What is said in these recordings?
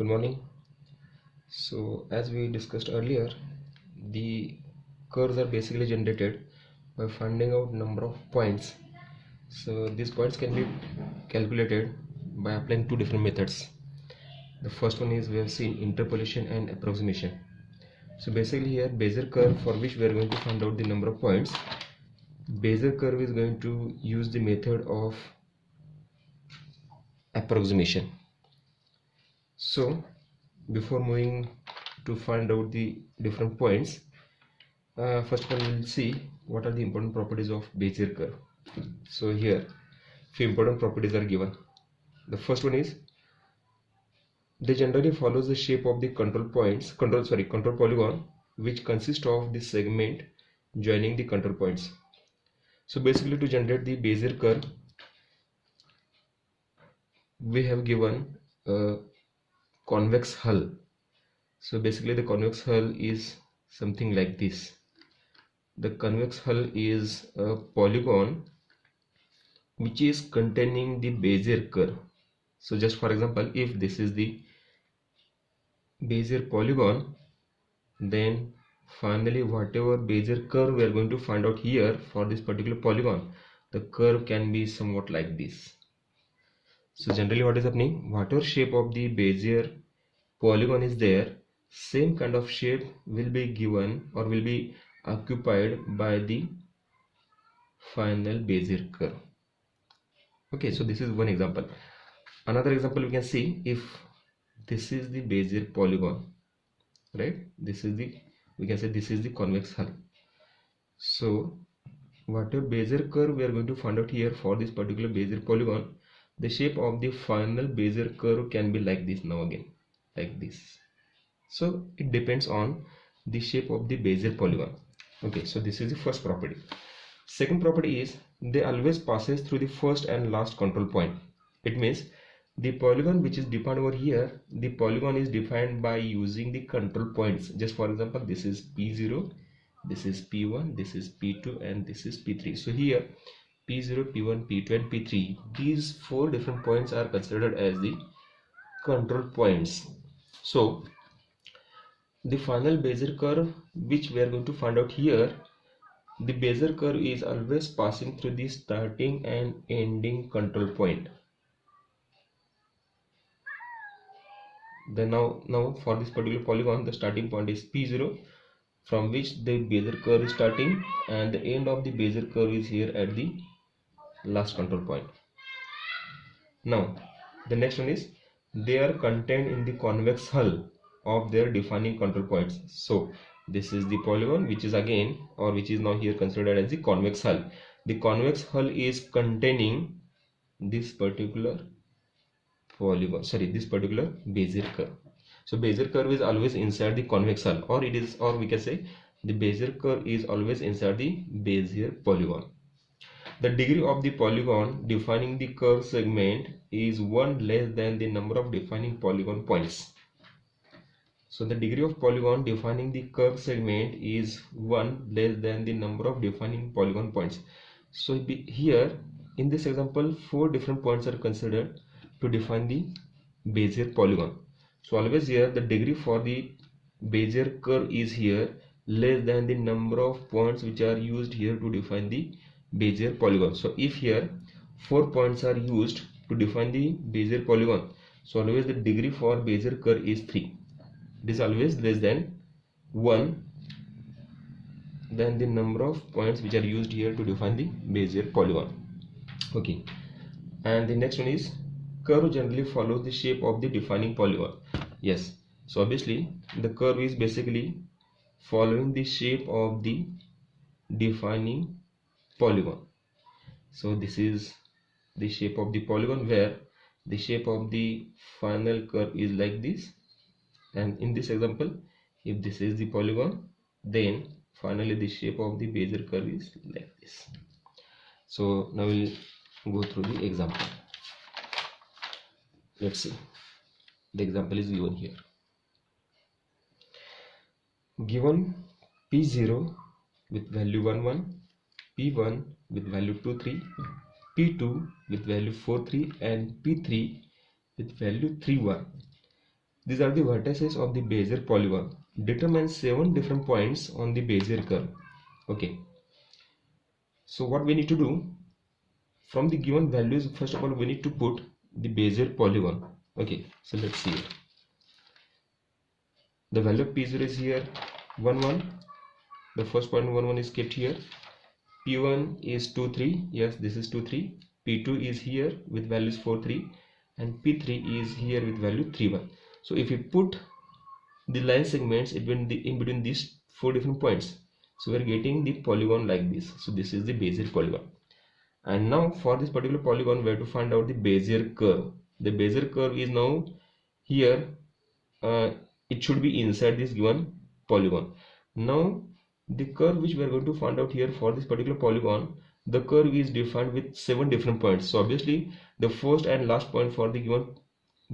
morning. So as we discussed earlier, the curves are basically generated by finding out number of points. So these points can be calculated by applying two different methods. The first one is we have seen interpolation and approximation. So basically here Bezier curve, for which we are going to find out the number of points, Bezier curve is going to use the method of approximation. So before moving to find out the different points, first of all we will see what are the important properties of Bezier curve. So here few important properties are given. The first one is they generally follows the shape of the control polygon, which consists of the segment joining the control points. So basically to generate the Bezier curve, we have given a convex hull. So basically the convex hull is something like this. The convex hull is a polygon which is containing the Bezier curve. So just for example, if this is the Bezier polygon, then finally whatever Bezier curve we are going to find out here for this particular polygon, the curve can be somewhat like this. So generally what is happening, whatever shape of the Bezier polygon is there, same kind of shape will be given or will be occupied by the final Bezier curve. Okay, so this is one example. Another example we can see, if this is the Bezier polygon, right? This is the, we can say this is the convex hull. So whatever Bezier curve we are going to find out here for this particular Bezier polygon, the shape of the final Bezier curve can be like this now again, like this. So it depends on the shape of the Bezier polygon. Okay, so this is the first property. Second property is they always passes through the first and last control point. It means the polygon which is defined over here, the polygon is defined by using the control points. Just for example, this is P0, this is P1, this is P2, and this is P3. So here P0, P1, P2, and P3, these four different points are considered as the control points. So the final Bezier curve which we are going to find out here, the Bezier curve is always passing through the starting and ending control point. Then now for this particular polygon, the starting point is P0, from which the Bezier curve is starting, and the end of the Bezier curve is here at the last control point. Now the next one is they are contained in the convex hull of their defining control points. So this is the polygon which is again, or which is now here considered as the convex hull. The convex hull is containing this particular polygon, this particular Bezier curve. So Bezier curve is always inside the convex hull, or it is, or we can say the Bezier curve is always inside the Bezier polygon. The degree of the polygon defining the curve segment is 1 less than the number of defining polygon points. So the degree of polygon defining the curve segment is 1 less than the number of defining polygon points. So here in this example, 4 different points are considered to define the Bezier polygon. So always here the degree for the Bezier curve is here less than the number of points which are used here to define the Bezier polygon. So if here 4 points are used to define the Bezier polygon, so always the degree for Bezier curve is 3. It is always less than 1 than the number of points which are used here to define the Bezier polygon. Okay, and the next one is curve generally follows the shape of the defining polygon. Yes, so obviously the curve is basically following the shape of the defining polygon. So this is the shape of the polygon, where the shape of the final curve is like this, and in this example, if this is the polygon, then finally the shape of the Bezier curve is like this. So now we'll go through the example. Let's see, the example is given here. Given P0 with value 1 1, P1 with value 2 3, P2 with value 4 3, and P3 with value 3 1. These are the vertices of the Bezier polygon. Determine 7 different points on the Bezier curve. Okay. So what we need to do, from the given values, first of all we need to put the Bezier polygon. Okay. So let's see it. The value of P0 is here 1 1. The first point 1 1 is kept here. P1 is 2 3. Yes, this is 2 3. P2 is here with values 4 3, and P3 is here with value 3 1. So if you put the line segments in between these 4 different points, so we are getting the polygon like this. So this is the Bezier polygon. And now for this particular polygon we have to find out the Bezier curve. The Bezier curve is now here. It should be inside this given polygon. Now the curve which we are going to find out here for this particular polygon, the curve is defined with 7 different points. So obviously the first and last point for the given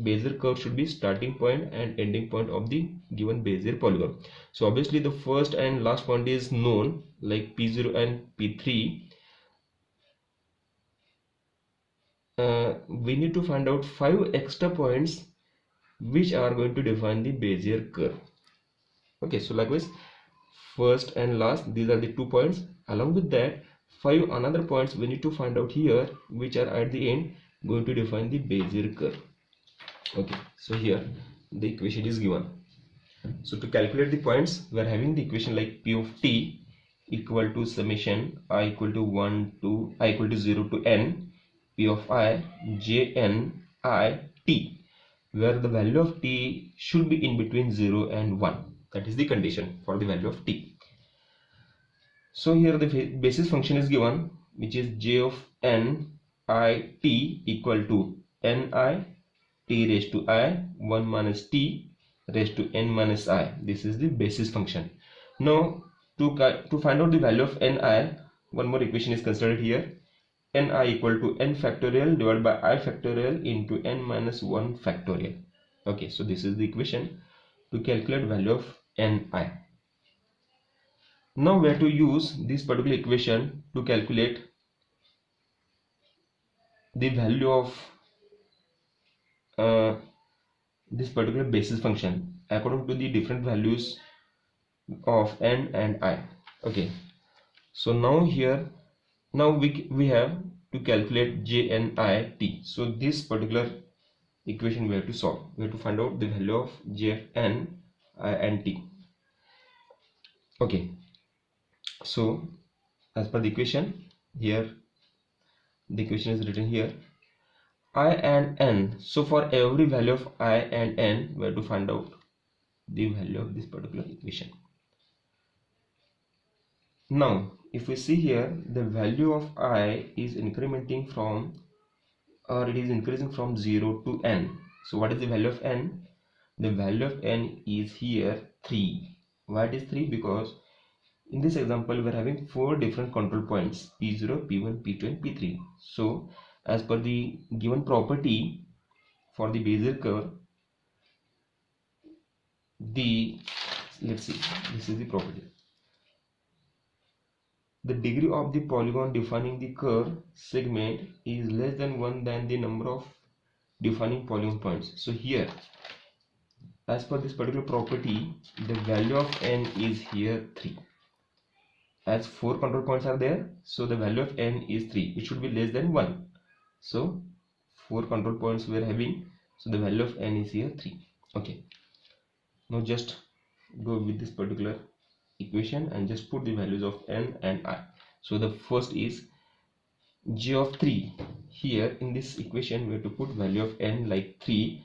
Bezier curve should be starting point and ending point of the given Bezier polygon. So obviously the first and last point is known, like P0 and P3. We need to find out 5 extra points which are going to define the Bezier curve. Okay, so likewise first and last, these are the 2 points. Along with that, 5 another points we need to find out here, which are at the end going to define the Bezier curve. Okay, so here the equation is given. So to calculate the points, we are having the equation like P of t equal to summation I equal to 1 to I equal to 0 to n P of I j n I t, where the value of t should be in between 0 and 1. That is the condition for the value of t. So here the basis function is given, which is j of n I t equal to n I t raised to I 1 minus t raised to n minus I. This is the basis function. Now to find out the value of ni, one more equation is considered here. Ni equal to n factorial divided by I factorial into n minus 1 factorial. Okay, so this is the equation to calculate value of ni. Now we have to use this particular equation to calculate the value of this particular basis function according to the different values of n and I. Okay, so now here we have to calculate j n I t. So this particular equation we have to solve. We have to find out the value of j f n I and t. Okay, so as per the equation here, the equation is written here I and n. So for every value of I and n, we have to find out the value of this particular equation. Now if we see here, the value of I is increasing from 0 to n. So what is the value of n? The value of n is here 3. Why it is 3? Because in this example we are having 4 different control points, P0, P1, P2 and P3. So as per the given property for the Bezier curve, let's see, this is the property. The degree of the polygon defining the curve segment is less than 1 than the number of defining polygon points. So here, as per this particular property, the value of n is here 3. As 4 control points are there, so the value of n is 3. It should be less than 1. So 4 control points we are having, so the value of n is here 3. Okay, now just go with this particular equation and just put the values of n and I. So the first is j of 3. Here in this equation we have to put value of n like 3